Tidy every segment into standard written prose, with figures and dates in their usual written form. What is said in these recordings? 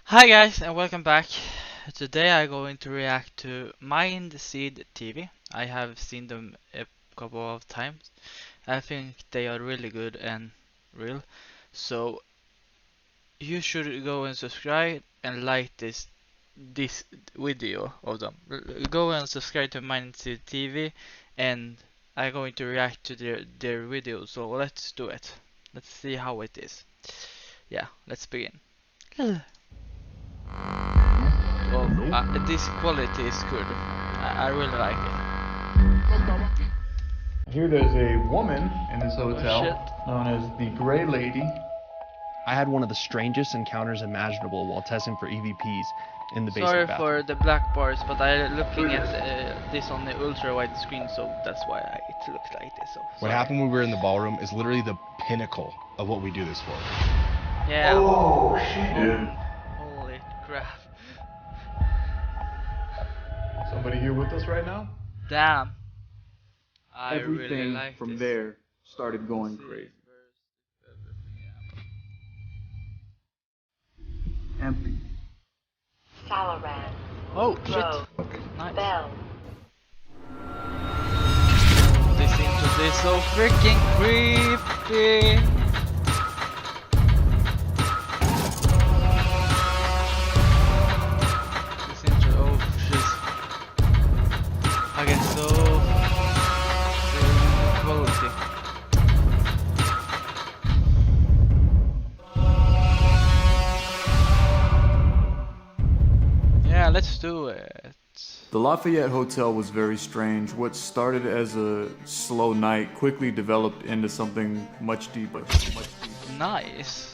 Hi guys and welcome back. Today I'm going to react to Mindseed TV. I have seen them a couple of times. I think they are really good and real. So you should go and subscribe and like this video of them. Go and subscribe to Mindseed TV and I'm going to react to their videos. So let's do it. Let's see how it is. Yeah, let's begin. Oh, this quality is good. I really like it. Here there's a woman in this hotel shit. known as the Gray Lady. I had one of the strangest encounters imaginable while testing for EVPs in the Sorry basement for bathroom. the black bars, but I'm looking at this on the ultra wide screen, so that's why it looks like this. So What sorry. happened when we were in the ballroom is literally the pinnacle of what we do this for. Yeah. Oh, she did. Holy crap. Somebody here with us right now? Damn. I really Everything like from this. there started going crazy. Empty. Salaran. Oh shit. Row. Nice. Bell. This intro is so freaking creepy. This intro, oh shit. I get so quality. Yeah, let's do it. The Lafayette Hotel was very strange. What started as a slow night quickly developed into something much deeper. Nice.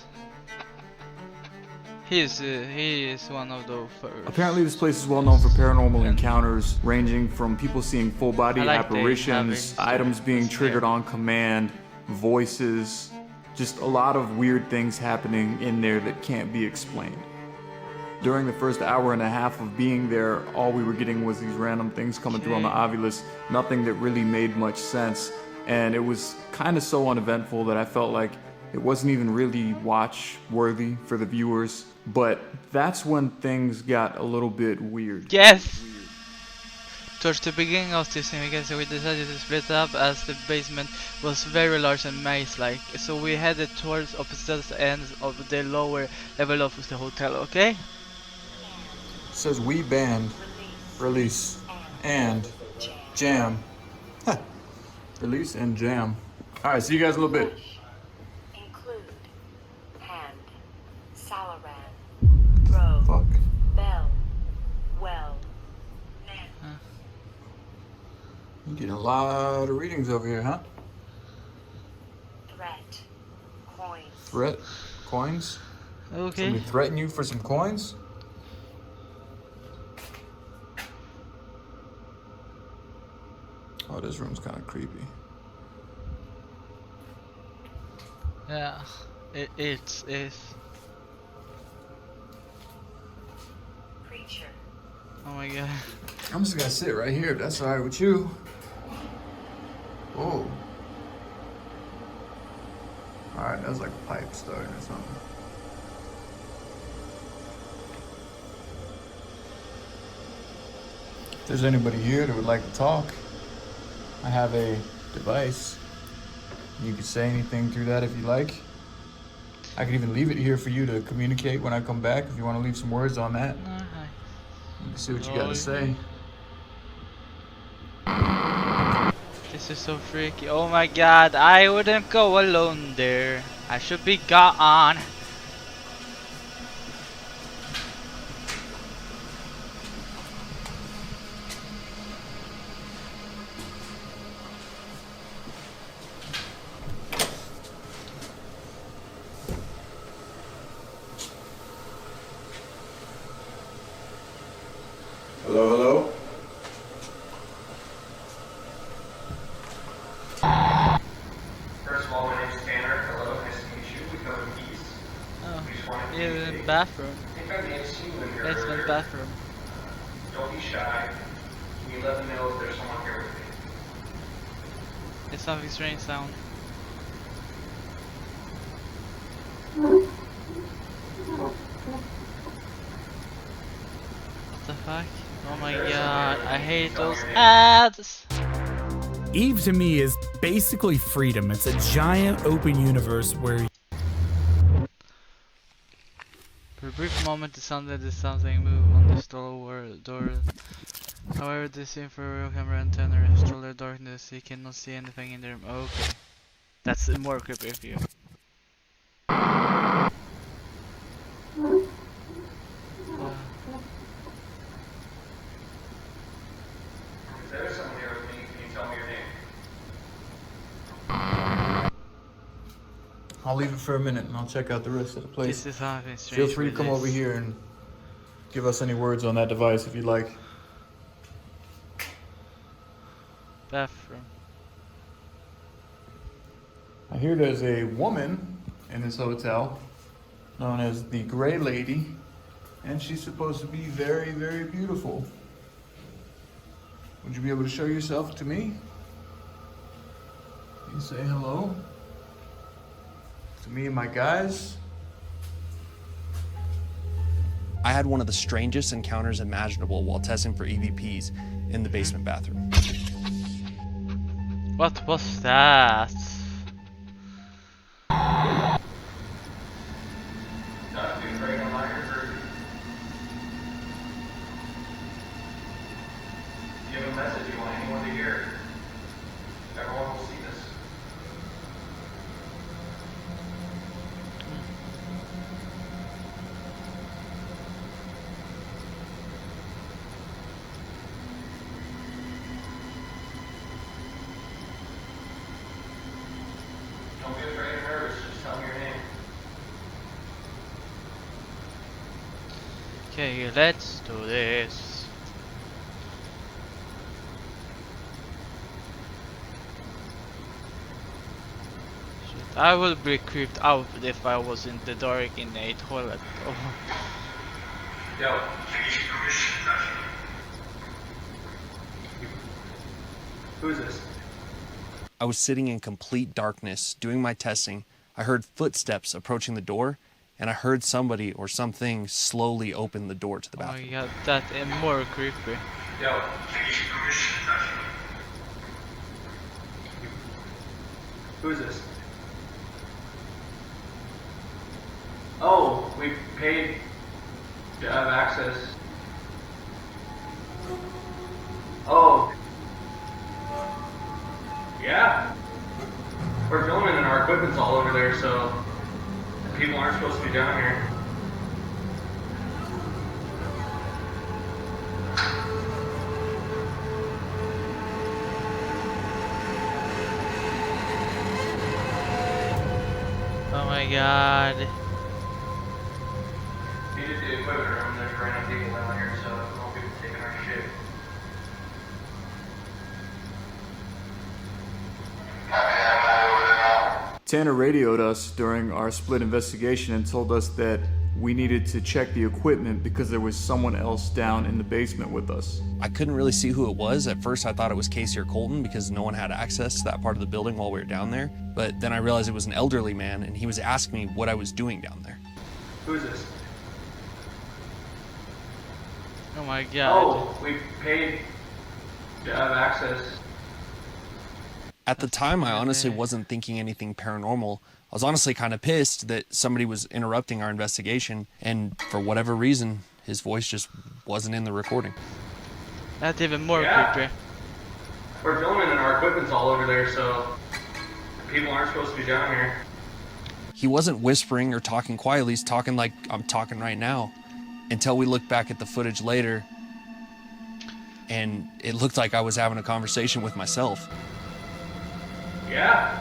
He is one of the first. Apparently this place is well known for paranormal encounters ranging from people seeing full body apparitions, items being triggered on command, voices, just a lot of weird things happening in there that can't be explained. During the first hour and a half of being there, all we were getting was these random things coming through on the Ovilus, nothing that really made much sense, and it was kind of so uneventful that I felt like it wasn't even really watch-worthy for the viewers, but that's when things got a little bit weird. Yes! Towards the beginning of this investigation, we decided to split up as the basement was very large and maze-like, so we headed towards opposite ends of the lower level of the hotel, okay? It says we band, release, and jam. Release and jam. Alright, see you guys in a little bit. Include. Hand. Salaran. Row. Fuck. Bell. Well. Nen. You getting a lot of readings over here, huh? Threat. Coins. Threat? Coins? Okay. Somebody threaten you for some coins? Oh, this room's kind of creepy. Yeah, it's. Creature. Oh my god. I'm just gonna sit right here if that's alright with you. Oh. Alright, that was like a pipe starting or something. If there's anybody here that would like to talk, I have a device. You can say anything through that if you like. I could even leave it here for you to communicate when I come back if you want to leave some words on that. You can see what you got to say. This is so freaky. Oh my god, I wouldn't go alone there. I should be gone. Hello, hello? First of all, my name's Tanner. Hello, nice to meet you. We come in peace. Oh, We just wanted to yeah, the bathroom. I think I may have seen you in here Basement earlier. bathroom. Don't be shy. Can you let me know if there's someone here with me? There's something strange sound. fuck? Oh my god, I hate those ads! Eve to me is basically freedom. It's a giant open universe where For a brief moment it sounded as something move on the door. However, this infrared camera antenna is total darkness, you cannot see anything in the room. Okay. That's a more creepy view. If there's someone here with me, can you tell me your name? I'll leave it for a minute and I'll check out the rest of the place. This is something strange. Feel free to come over here and give us any words on that device if you'd like. Bathroom. I hear there's a woman in this hotel known as the Gray Lady, and she's supposed to be very, very beautiful. Would you be able to show yourself to me? Can you say hello to me and my guys? I had one of the strangest encounters imaginable while testing for EVPs in the basement bathroom. What was that? Do you have a message you want anyone to hear? Everyone will see this. Don't be afraid or nervous, just tell me your name. Okay, let's do this. Shit, I would be creeped out if I was in the dark in a toilet. Oh. Yo. Who is this? I was sitting in complete darkness doing my testing. I heard footsteps approaching the door, and I heard somebody or something slowly open the door to the Oh my bathroom. god, that is more creepy. Yo. Who is this? Oh, we paid to have access. Oh. Yeah. We're filming and our equipment's all over there, so people aren't supposed to be down here. Oh my god. You did the equipment room, there's random people down here, so no people taking our shit. Tanner radioed us during our split investigation and told us that we needed to check the equipment because there was someone else down in the basement with us. I couldn't really see who it was. At first I thought it was Casey or Colton because no one had access to that part of the building while we were down there. But then I realized it was an elderly man and he was asking me what I was doing down there. Who is this? Oh my god. Oh, we paid to have access. At the time, I honestly wasn't thinking anything paranormal. I was honestly kind of pissed that somebody was interrupting our investigation, and for whatever reason, his voice just wasn't in the recording. That's even more Yeah. creepy. We're filming and our equipment's all over there, so people aren't supposed to be down here. He wasn't whispering or talking quietly, he's talking like I'm talking right now. Until we looked back at the footage later, and it looked like I was having a conversation with myself. Yeah.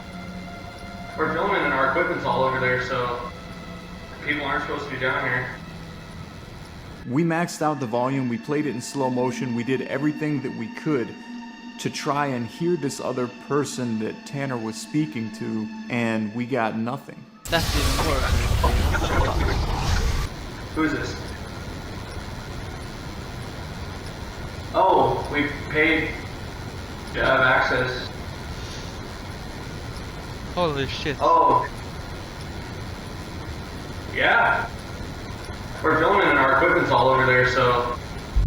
We're filming and our equipment's all over there, so people aren't supposed to be down here. We maxed out the volume, we played it in slow motion, we did everything that we could to try and hear this other person that Tanner was speaking to, and we got nothing. That's even more creepy. Who is this? Oh, we paid to have access. Holy shit. Oh. Yeah. We're filming and our equipment's all over there, so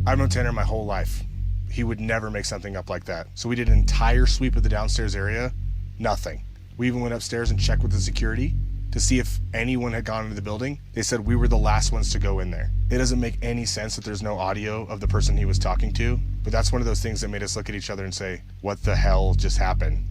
I've known Tanner my whole life. He would never make something up like that. So we did an entire sweep of the downstairs area, nothing. We even went upstairs and checked with the security to see if anyone had gone into the building. They said we were the last ones to go in there. It doesn't make any sense that there's no audio of the person he was talking to, but that's one of those things that made us look at each other and say, what the hell just happened?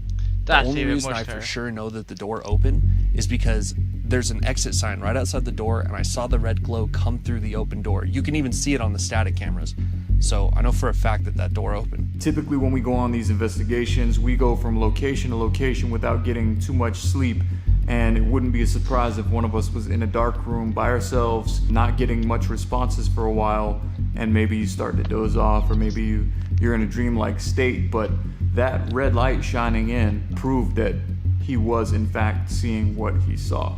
That's the only even reason more I scary. for sure know that the door opened is because there's an exit sign right outside the door, and I saw the red glow come through the open door. You can even see it on the static cameras. So I know for a fact that that door opened. Typically when we go on these investigations, we go from location to location without getting too much sleep. And it wouldn't be a surprise if one of us was in a dark room by ourselves, not getting much responses for a while, and maybe you start to doze off, or maybe you're in a dreamlike state. But that red light shining in proved that he was in fact seeing what he saw.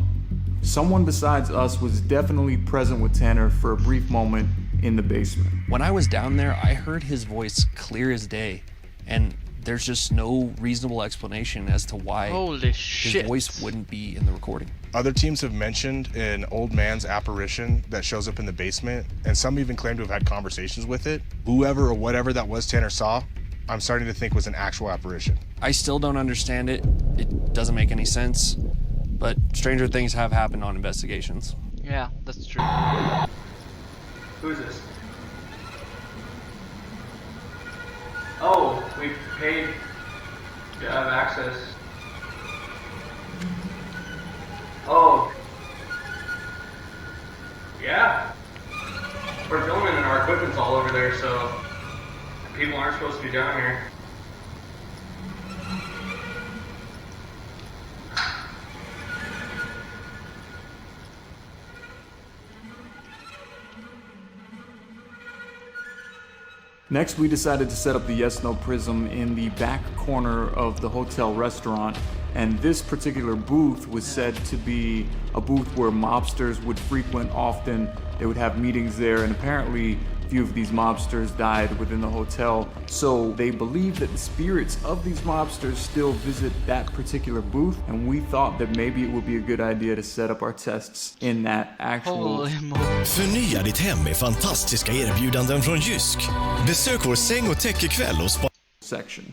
Someone besides us was definitely present with Tanner for a brief moment in the basement. When I was down there, I heard his voice clear as day, and there's just no reasonable explanation as to why Holy shit. his voice wouldn't be in the recording. Other teams have mentioned an old man's apparition that shows up in the basement, and some even claim to have had conversations with it. Whoever or whatever that was Tanner saw, I'm starting to think was an actual apparition. I still don't understand it. It doesn't make any sense, but stranger things have happened on investigations. Yeah, that's true. Who is this? Oh, we paid to have access. Oh. Yeah. We're filming and our equipment's all over there, so people aren't supposed to be down here. Next, we decided to set up the Yes No Prism in the back corner of the hotel restaurant, and this particular booth was said to be a booth where mobsters would frequent often. They would have meetings there, and apparently a few of these mobsters died within the hotel. So they believe that the spirits of these mobsters still visit that particular booth, and we thought that maybe it would be a good idea to set up our tests in that actual Holy moly. Förnya ditt hem med fantastiska erbjudanden från Jysk. Besök vår säng- och täckekväll och section.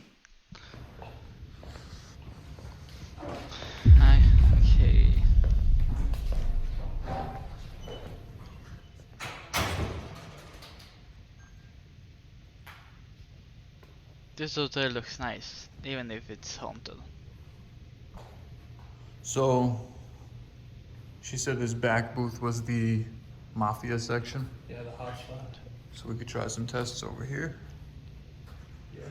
Nej, okej. This hotel looks nice, even if it's haunted. So, she said this back booth was the mafia section. Yeah, the hot spot. So we could try some tests over here. Yeah.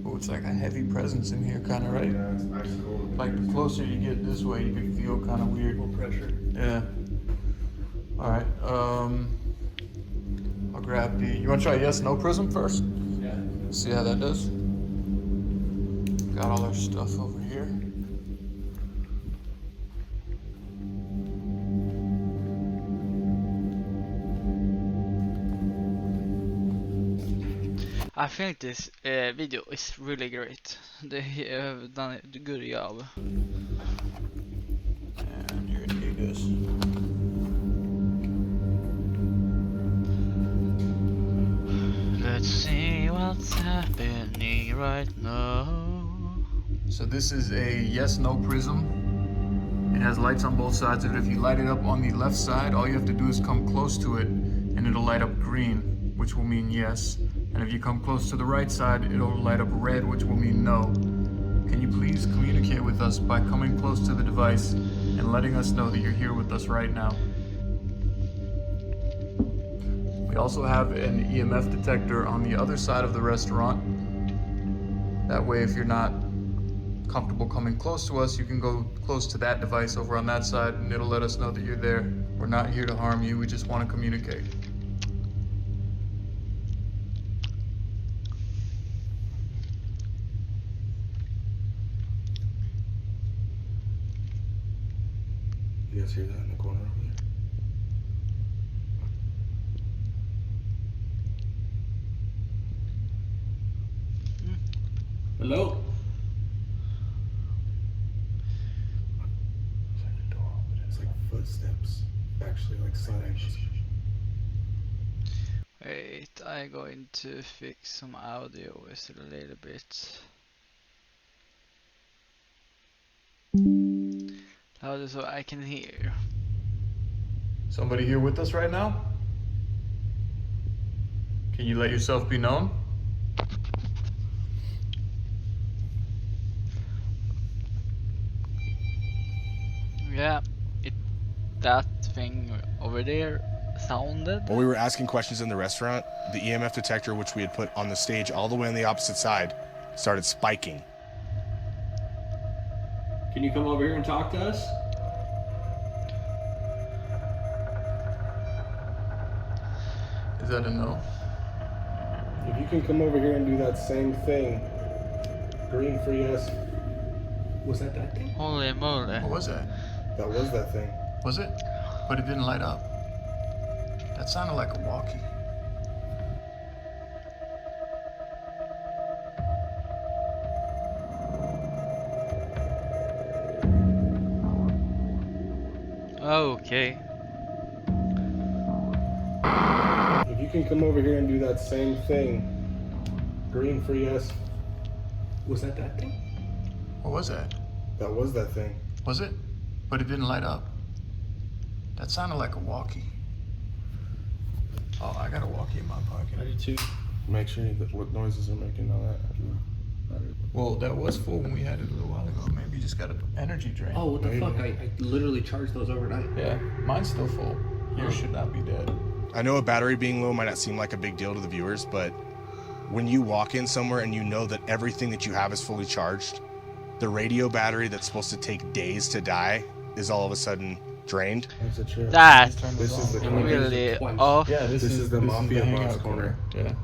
Oh, it's like a heavy presence in here, kind of, right? Yeah, it's nice and cool. Like the closer you get this way, you can feel kind of weird. More pressure. Yeah. All right. I'll grab the. You want to try yes no prism first? Yeah. See how that does. Got all our stuff over here. I think this video is really great. They have done a good job. And you're gonna do this. Let's see what's happening right now. So this is a yes no prism. It has lights on both sides of it. If you light it up on the left side, all you have to do is come close to it and it'll light up green, which will mean yes. And if you come close to the right side, it'll light up red, which will mean no. Can you please communicate with us by coming close to the device and letting us know that you're here with us right now? We also have an EMF detector on the other side of the restaurant. That way, if you're not comfortable coming close to us, you can go close to that device over on that side and it'll let us know that you're there. We're not here to harm you, we just want to communicate. You guys hear that in the corner over there? Hello? It's like a door, but it's like footsteps. Actually, like sliding. Wait, I'm going to fix some audio just a little bit. Louder so I can hear. Somebody here with us right now? Can you let yourself be known? Yeah, that thing over there sounded. While we were asking questions in the restaurant, the EMF detector, which we had put on the stage all the way on the opposite side, started spiking. Can you come over here and talk to us? Is that a no? If you can come over here and do that same thing, green for yes. Was that thing? Holy moly. What was that? That was that thing. Was it? But it didn't light up. That sounded like a walkie. Okay. If you can come over here and do that same thing, green for yes. Was that thing? What was that? That was that thing. Was it? But it didn't light up. That sounded like a walkie. Oh, I got a walkie in my pocket. I do too. Make sure that what noises are making all that. Well, that was full when we had it a little while ago. Maybe you just got an energy drain. Oh, what the fuck? I literally charged those overnight. Yeah, mine's still full. Yours should not be dead. I know a battery being low might not seem like a big deal to the viewers, but when you walk in somewhere and you know that everything that you have is fully charged, the radio battery that's supposed to take days to die is all of a sudden drained. That's a trip. That's This is the really off. Yeah, This is the mafia boss corner. Yeah.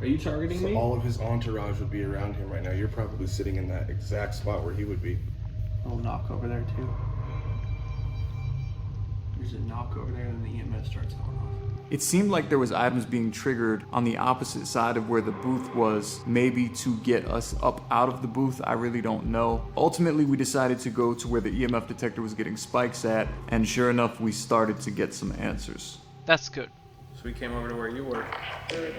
Are you targeting So me? all of his entourage would be around him right now. You're probably sitting in that exact spot where he would be. I'll knock over there too. There's a knock over there and the EMF starts going off. It seemed like there was items being triggered on the opposite side of where the booth was, maybe to get us up out of the booth. I really don't know. Ultimately, we decided to go to where the EMF detector was getting spikes at, and sure enough, we started to get some answers. That's good. So we came over to where you were. Yeah.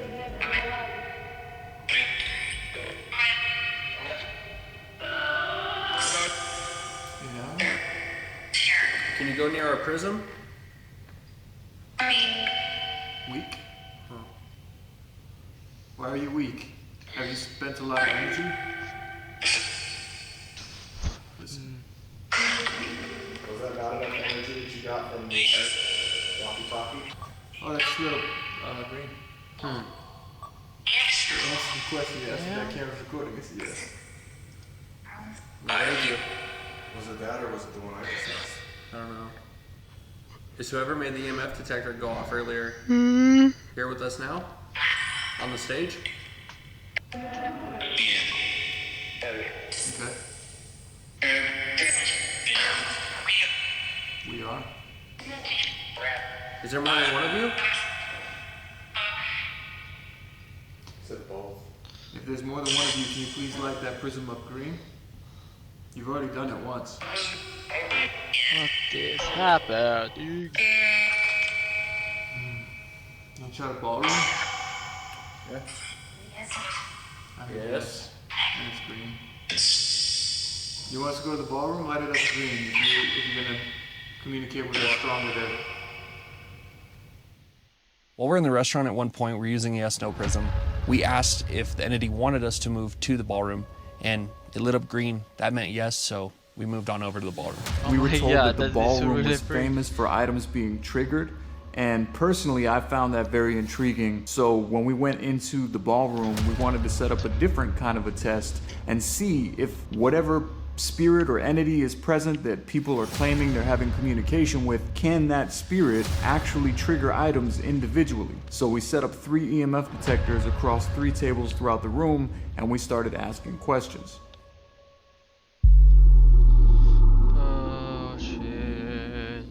Can you go near our prism? Weak? Huh. Why are you weak? Have you spent a lot of energy? Listen. Was that not enough energy that you got from the walkie-talkie? Oh, that's little green. Answer the question, yes. That camera's recording. It's yes. Was it that or was it the one I just asked? I don't know. Is whoever made the EMF detector go off earlier here with us now? On the stage? Okay. We are. Is there more than one of you? Said both. If there's more than one of you, can you please light that prism up green? You've already done it once. What is happening? I'll try the ballroom. Yeah. Yes. And it's green. You want us to go to the ballroom? Light it up green if you're gonna communicate with us stronger there. While we're in the restaurant at one point, we're using the yes/no prism. We asked if the entity wanted us to move to the ballroom, and it lit up green. That meant yes, so we moved on over to the ballroom. We were my told God, that the that is ballroom really was pretty. famous for items being triggered, and personally I found that very intriguing. So when we went into the ballroom, we wanted to set up a different kind of a test and see if whatever spirit or entity is present that people are claiming they're having communication with, can that spirit actually trigger items individually? So we set up 3 EMF detectors across 3 tables throughout the room, and we started asking questions. Oh shit.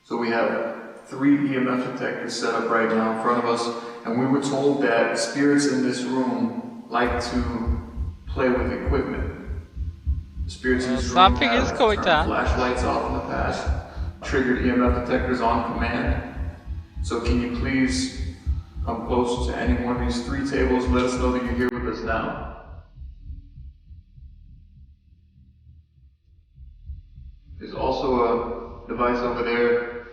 So we have 3 EMF detectors set up right now in front of us, and we were told that spirits in this room like to play with equipment. The spirits in this room Something have is going turned down. flashlights off in the past, triggered EMF detectors on command, So can you please come close to any one of these 3 tables? Let us know that you're here with us now. There's also a device over there.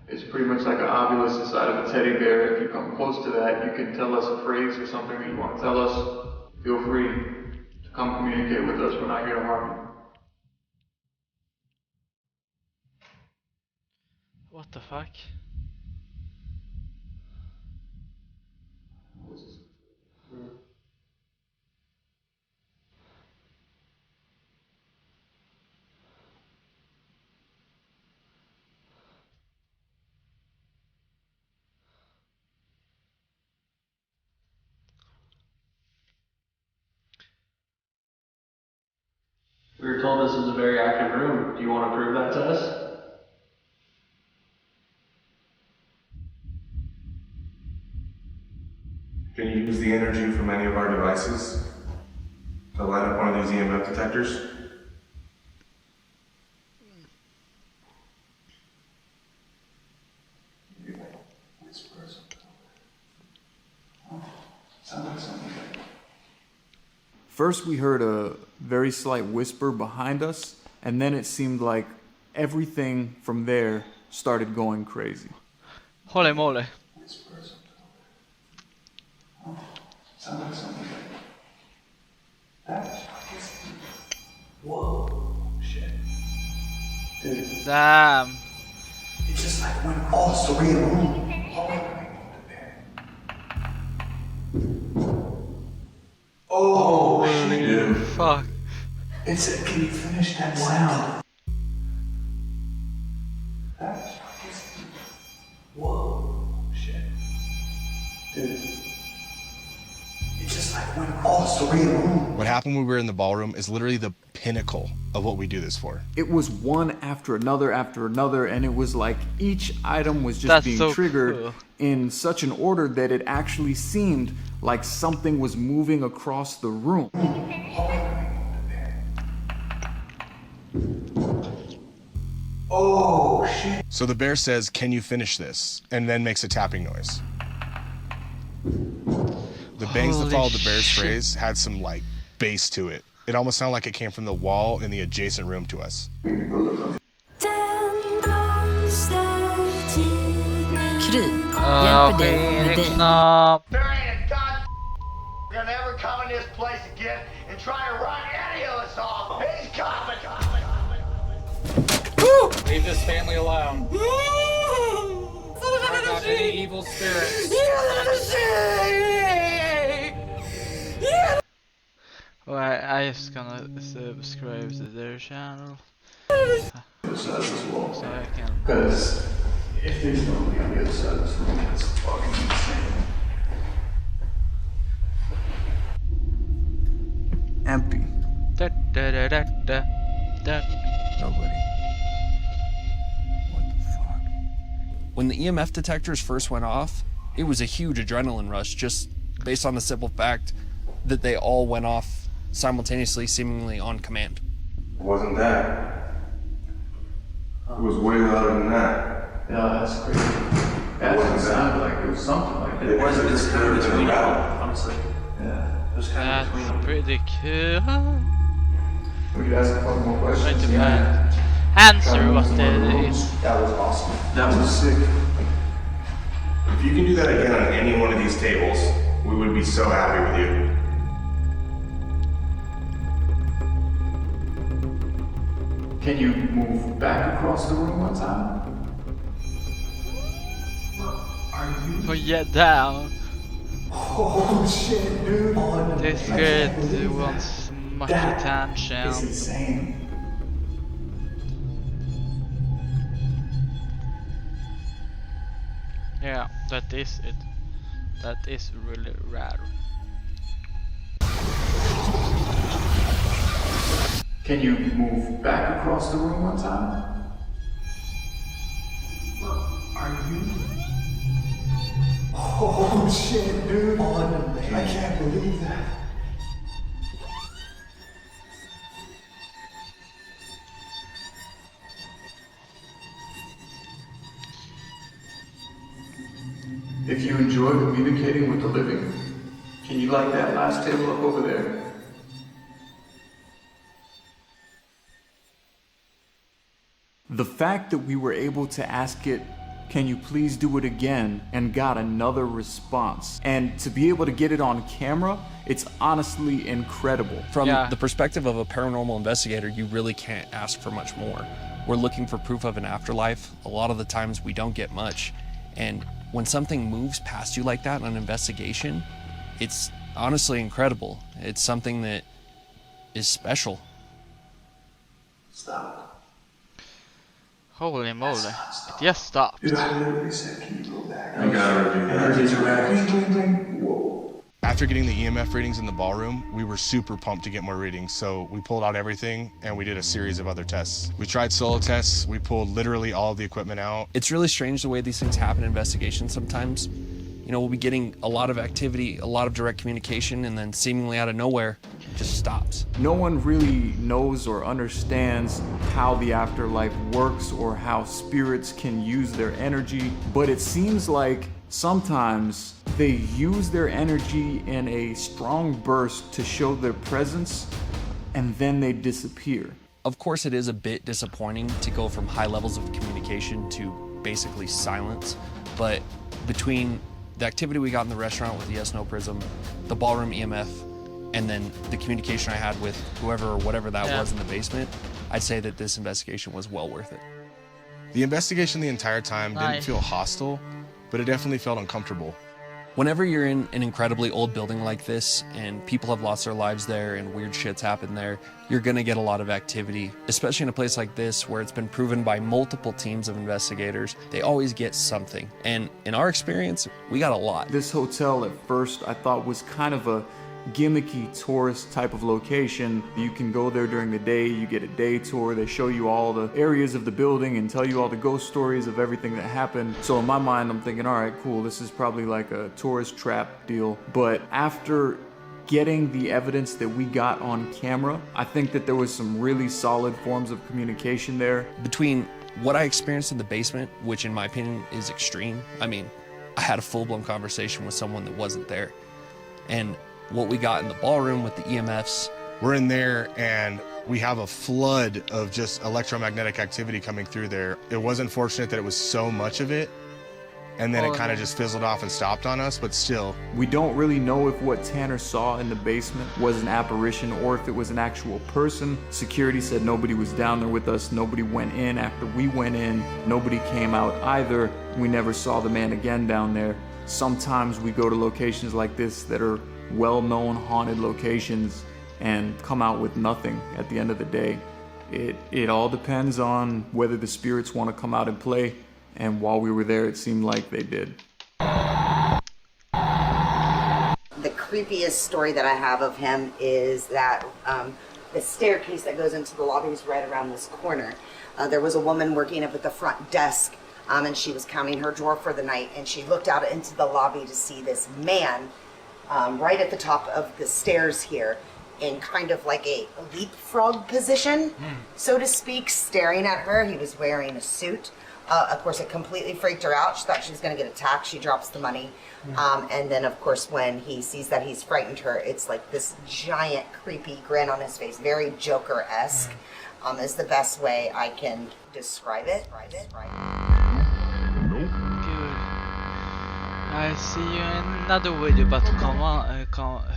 It's pretty much like an ovulus inside of a teddy bear. If you come close to that, you can tell us a phrase or something that you want to tell us. Feel free to come communicate with us. We're not here to harm you. What the fuck? We were told this is a very active room. Do you want to prove that to us? Can you use the energy from any of our devices to light up one of these EMF detectors? First we heard a very slight whisper behind us, and then it seemed like everything from there started going crazy. Holy moly. Whoa, shit. Dude. Damn. It's just like when all 3 of them. Oh, holy dude. Fuck. It said, can you finish that sound? Whoa, shit. Dude. It's just like when all 3 of them. What happened when we were in the ballroom is literally the pinnacle of what we do this for. It was one after another, and it was like each item was just being so triggered cool. in such an order that it actually seemed like something was moving across the room. Oh, shit. So the bear says, can you finish this? And then makes a tapping noise. The bangs that followed the bear's phrase had some, like, bass to it. It almost sounded like it came from the wall in the adjacent room to us. Phoenix knob. There ain't a god gonna ever come in this place again and try to run any of us off. He's coming. Leave this family alone. Fight off any evil spirits. Alright, I just gonna subscribe to their channel. So I can. Because if there's nobody on the other side of this room, that's fucking insane. Empty. Da, da, da, da, da, da. Nobody. When the EMF detectors first went off, it was a huge adrenaline rush just based on the simple fact that they all went off simultaneously, seemingly on command. It wasn't that. It was way louder than that. Yeah, that's crazy. That doesn't sound like it was something like that. It wasn't just kind of between honestly. Yeah. It was kind of That's pretty cool. We could ask a couple more Try questions. to answer what it is. That was awesome. That was sick. If you can do that again on any one of these tables, we would be so happy with you. Can you move back across the room one time? Oh yeah, down. Oh shit, dude. This kid wants much attention. It's insane. Yeah, that is it. That is really rare. Can you move back across the room one time? Are you? Oh shit, dude. I can't believe that. if you enjoy communicating with the living, can you light that last table up over there? The fact that we were able to ask it, can you please do it again, and got another response. And to be able to get it on camera, it's honestly incredible. From the perspective of a paranormal investigator, you really can't ask for much more. We're looking for proof of an afterlife. A lot of the times we don't get much. And when something moves past you like that in an investigation, it's honestly incredible. It's something that is special. Stop. Holy moly. It just stopped. Dude, I literally said, can you go back? I got it. Energies are back. Whoa. After getting the EMF readings in the ballroom, we were super pumped to get more readings, so we pulled out everything and we did a series of other tests. We tried solo tests, we pulled literally all of the equipment out. It's really strange the way these things happen in investigations sometimes. You know, we'll be getting a lot of activity, a lot of direct communication, and then seemingly out of nowhere, it just stops. No one really knows or understands how the afterlife works or how spirits can use their energy, but it seems like sometimes they use their energy in a strong burst to show their presence, and then they disappear. Of course, it is a bit disappointing to go from high levels of communication to basically silence, but between the activity we got in the restaurant with the yes-no prism, the ballroom EMF, and then the communication I had with whoever or whatever that was in the basement, I'd say that this investigation was well worth it. The investigation the entire time didn't feel hostile, but it definitely felt uncomfortable. Whenever you're in an incredibly old building like this and people have lost their lives there and weird shit's happened there, you're gonna get a lot of activity, especially in a place like this where it's been proven by multiple teams of investigators. They always get something. And in our experience, we got a lot. This hotel at first I thought was kind of a gimmicky tourist type of location. You can go there during the day, you get a day tour, they show you all the areas of the building and tell you all the ghost stories of everything that happened. So in my mind, I'm thinking, all right, cool, this is probably like a tourist trap deal. But after getting the evidence that we got on camera, I think that there was some really solid forms of communication there. Between what I experienced in the basement, which in my opinion is extreme, I mean, I had a full-blown conversation with someone that wasn't there. And what we got in the ballroom with the EMFs. We're in there and we have a flood of just electromagnetic activity coming through there. It was unfortunate that it was so much of it, and then it kind of just fizzled off and stopped on us, but still. We don't really know if what Tanner saw in the basement was an apparition or if it was an actual person. Security said nobody was down there with us. Nobody went in after we went in. Nobody came out either. We never saw the man again down there. Sometimes we go to locations like this that are well-known haunted locations and come out with nothing at the end of the day. It all depends on whether the spirits want to come out and play, and while we were there it seemed like they did. The creepiest story that I have of him is that the staircase that goes into the lobby is right around this corner. There was a woman working up at the front desk and she was counting her drawer for the night, and she looked out into the lobby to see this man right at the top of the stairs here in kind of like a leapfrog position, so to speak, staring at her. He was wearing a suit. Of course, it completely freaked her out. She thought she was going to get attacked. She drops the money. And then, of course, when he sees that he's frightened her, it's like this giant, creepy grin on his face, very Joker-esque, is the best way I can describe it. I see you in another video, but come on,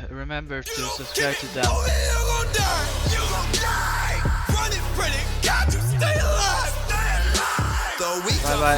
remember to subscribe to them. Bye bye.